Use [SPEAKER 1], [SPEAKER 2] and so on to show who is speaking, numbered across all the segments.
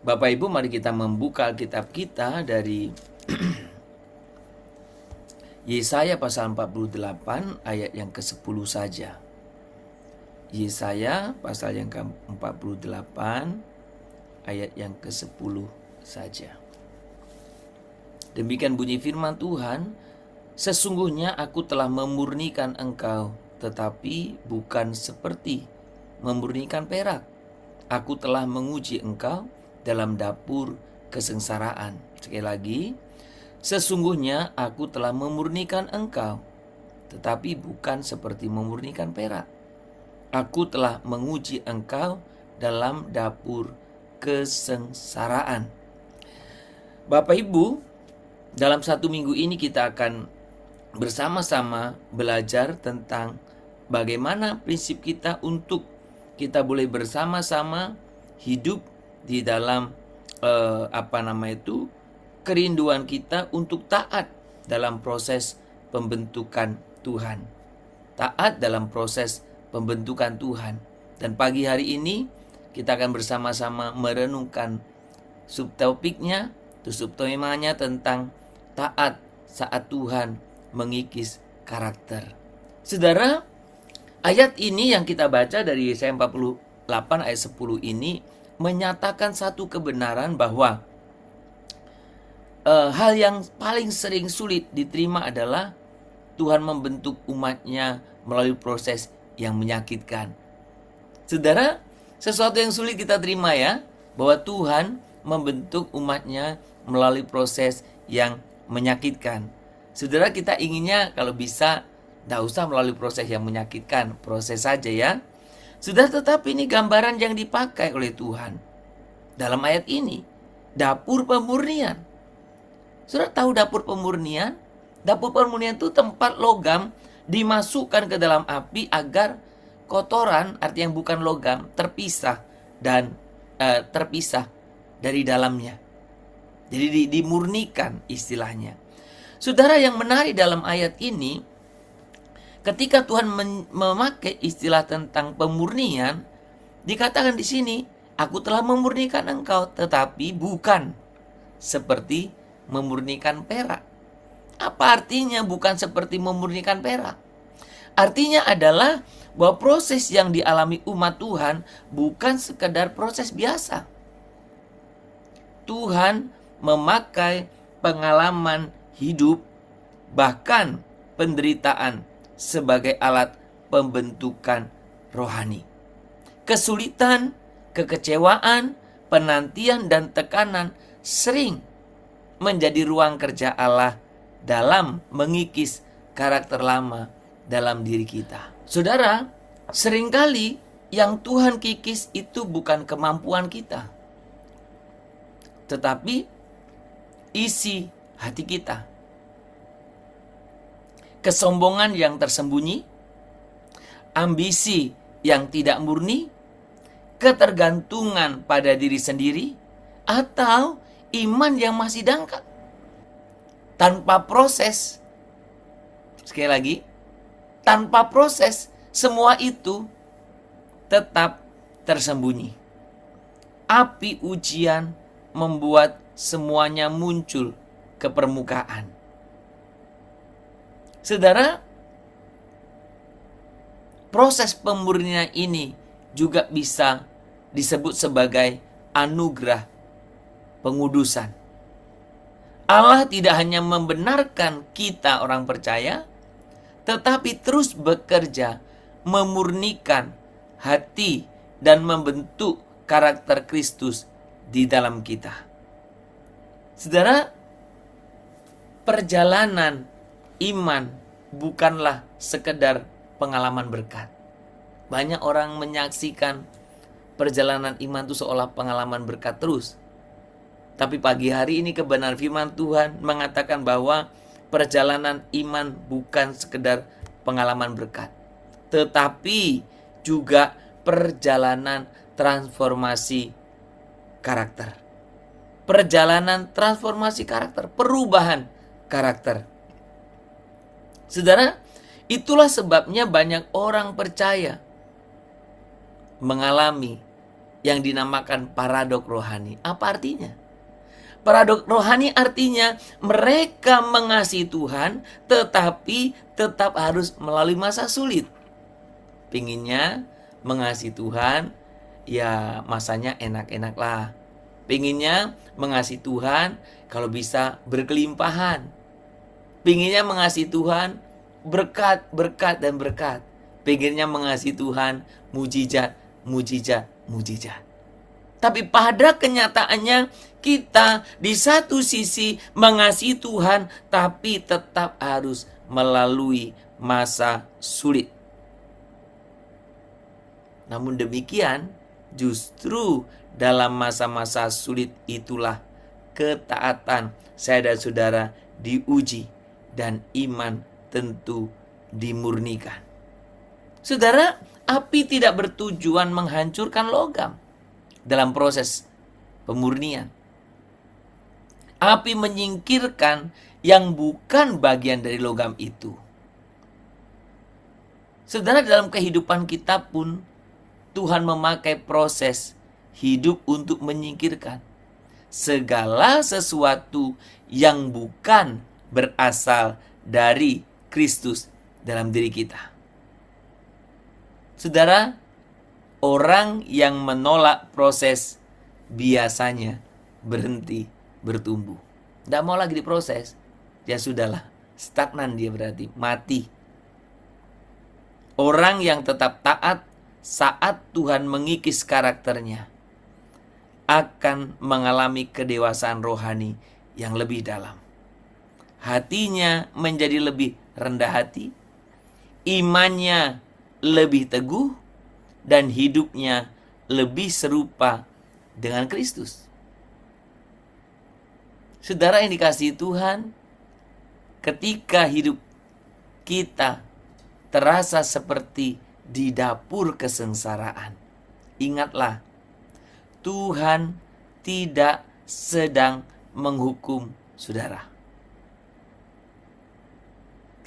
[SPEAKER 1] Bapak Ibu, mari kita membuka Alkitab kita dari Yesaya pasal 48 ayat yang ke-10 saja. Yesaya pasal yang ke-48 ayat yang ke-10 saja. Demikian bunyi firman Tuhan, sesungguhnya aku telah memurnikan engkau, tetapi bukan seperti memurnikan perak. Aku telah menguji engkau dalam dapur kesengsaraan. Sekali lagi, sesungguhnya aku telah memurnikan engkau, tetapi bukan seperti memurnikan perak. Aku telah menguji engkau dalam dapur kesengsaraan. Bapak Ibu, dalam 1 minggu ini kita akan bersama-sama belajar tentang bagaimana prinsip kita untuk kita boleh bersama-sama hidup di dalam kerinduan kita untuk taat dalam proses pembentukan Tuhan. Taat dalam proses pembentukan Tuhan. Dan pagi hari ini kita akan bersama-sama merenungkan subtopiknya, subtemanya tentang taat saat Tuhan mengikis karakter. Saudara, ayat ini yang kita baca dari Yesaya 48 ayat 10 ini menyatakan satu kebenaran bahwa hal yang paling sering sulit diterima adalah Tuhan membentuk umatnya melalui proses yang menyakitkan. Saudara, sesuatu yang sulit kita terima ya, bahwa Tuhan membentuk umatnya melalui proses yang menyakitkan. Saudara, kita inginnya kalau bisa tidak usah melalui proses yang menyakitkan, proses saja ya. Sudah, tetapi ini gambaran yang dipakai oleh Tuhan dalam ayat ini, dapur pemurnian. Saudara tahu dapur pemurnian? Dapur pemurnian itu tempat logam dimasukkan ke dalam api agar kotoran, artinya bukan logam, terpisah dan terpisah dari dalamnya. Jadi dimurnikan istilahnya. Saudara, yang menarik dalam ayat ini, ketika Tuhan memakai istilah tentang pemurnian, dikatakan di sini, aku telah memurnikan engkau, tetapi bukan seperti memurnikan perak. Apa artinya bukan seperti memurnikan perak? Artinya adalah bahwa proses yang dialami umat Tuhan bukan sekedar proses biasa. Tuhan memakai pengalaman hidup, bahkan penderitaan sebagai alat pembentukan rohani. Kesulitan, kekecewaan, penantian, dan tekanan sering menjadi ruang kerja Allah dalam mengikis karakter lama dalam diri kita. Saudara, seringkali yang Tuhan kikis itu bukan kemampuan kita, tetapi isi hati kita. Kesombongan yang tersembunyi, ambisi yang tidak murni, ketergantungan pada diri sendiri, atau iman yang masih dangkal. Tanpa proses, sekali lagi, tanpa proses, semua itu tetap tersembunyi. Api ujian membuat semuanya muncul ke permukaan. Saudara, proses pemurnian ini juga bisa disebut sebagai anugerah pengudusan. Allah tidak hanya membenarkan kita orang percaya, tetapi terus bekerja memurnikan hati dan membentuk karakter Kristus di dalam kita. Saudara, perjalanan iman bukanlah sekedar pengalaman berkat. Banyak orang menyaksikan perjalanan iman itu seolah pengalaman berkat terus. Tapi pagi hari ini kebenaran firman Tuhan mengatakan bahwa perjalanan iman bukan sekedar pengalaman berkat, tetapi juga perjalanan transformasi karakter. Perjalanan transformasi karakter, perubahan karakter. Saudara, itulah sebabnya banyak orang percaya mengalami yang dinamakan paradok rohani. Apa artinya? Paradok rohani artinya mereka mengasihi Tuhan tetapi tetap harus melalui masa sulit. Pinginnya mengasihi Tuhan, ya masanya enak-enak lah. Pinginnya mengasihi Tuhan kalau bisa berkelimpahan. Pinginnya mengasihi Tuhan berkat, berkat, dan berkat. Pinginnya mengasihi Tuhan mujizat, mujizat, mujizat. Tapi pada kenyataannya kita di satu sisi mengasihi Tuhan tapi tetap harus melalui masa sulit. Namun demikian, justru dalam masa-masa sulit itulah ketaatan saya dan saudara diuji dan iman tentu dimurnikan. Saudara, api tidak bertujuan menghancurkan logam dalam proses pemurnian. Api menyingkirkan yang bukan bagian dari logam itu. Saudara, dalam kehidupan kita pun Tuhan memakai proses hidup untuk menyingkirkan segala sesuatu yang bukan berasal dari Kristus dalam diri kita. Saudara, orang yang menolak proses biasanya berhenti bertumbuh. Tidak mau lagi diproses, ya sudahlah, stagnan dia berarti, mati. Orang yang tetap taat saat Tuhan mengikis karakternya akan mengalami kedewasaan rohani yang lebih dalam. Hatinya menjadi lebih rendah hati, imannya lebih teguh, dan hidupnya lebih serupa dengan Kristus. Saudara yang dikasihi Tuhan, ketika hidup kita terasa seperti di dapur kesengsaraan, ingatlah, Tuhan tidak sedang menghukum saudara,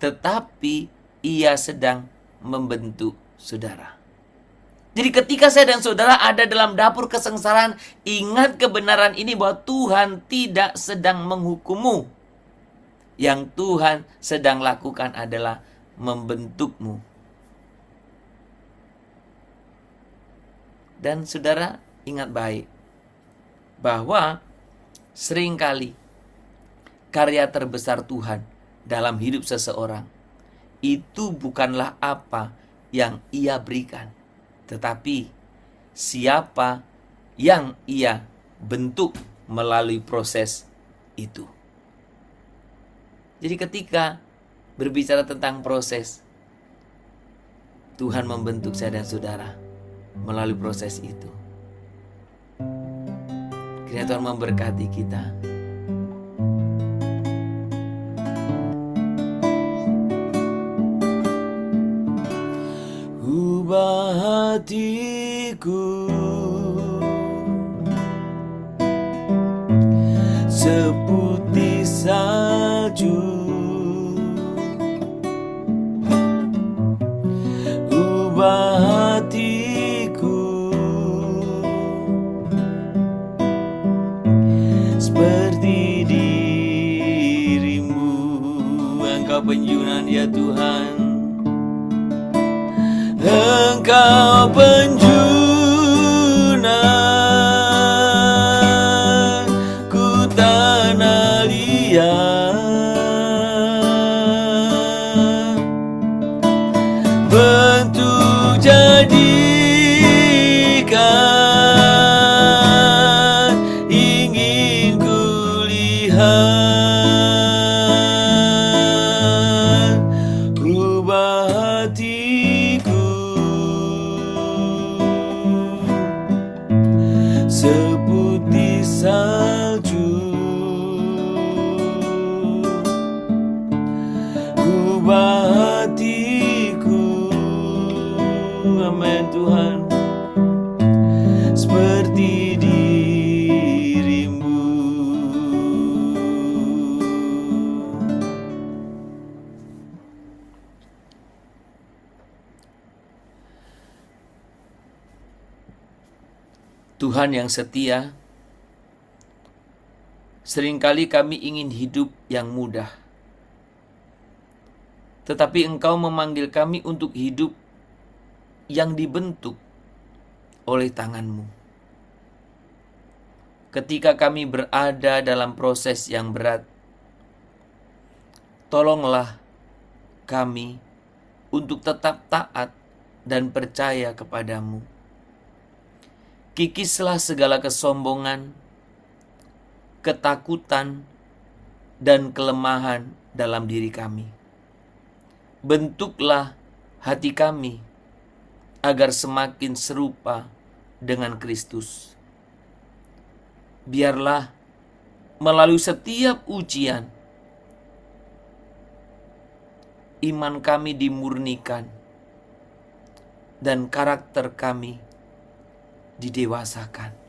[SPEAKER 1] tetapi Ia sedang membentuk saudara. Jadi ketika saya dan saudara ada dalam dapur kesengsaraan, ingat kebenaran ini bahwa Tuhan tidak sedang menghukummu. Yang Tuhan sedang lakukan adalah membentukmu. Dan saudara ingat baik bahwa seringkali karya terbesar Tuhan dalam hidup seseorang itu bukanlah apa yang Ia berikan, tetapi siapa yang Ia bentuk melalui proses itu. Jadi ketika berbicara tentang proses, Tuhan membentuk saya dan saudara melalui proses itu. Kiranya Tuhan memberkati kita. Ubah hatiku seputih salju, ubah hatiku seperti dirimu. Engkau penjunan ya Tuhan, Engkau penjunan ku tanah liat, bentuk jadikan ingin ku lihat, ubah hatiku seputih salju, ubah hatiku, amin Tuhan, seperti dirimu. Tuhan yang setia, seringkali kami ingin hidup yang mudah. Tetapi Engkau memanggil kami untuk hidup yang dibentuk oleh tangan-Mu. Ketika kami berada dalam proses yang berat, tolonglah kami untuk tetap taat dan percaya kepadamu. Kikislah segala kesombongan, ketakutan, dan kelemahan dalam diri kami. Bentuklah hati kami agar semakin serupa dengan Kristus. Biarlah melalui setiap ujian, iman kami dimurnikan dan karakter kami didewasakan.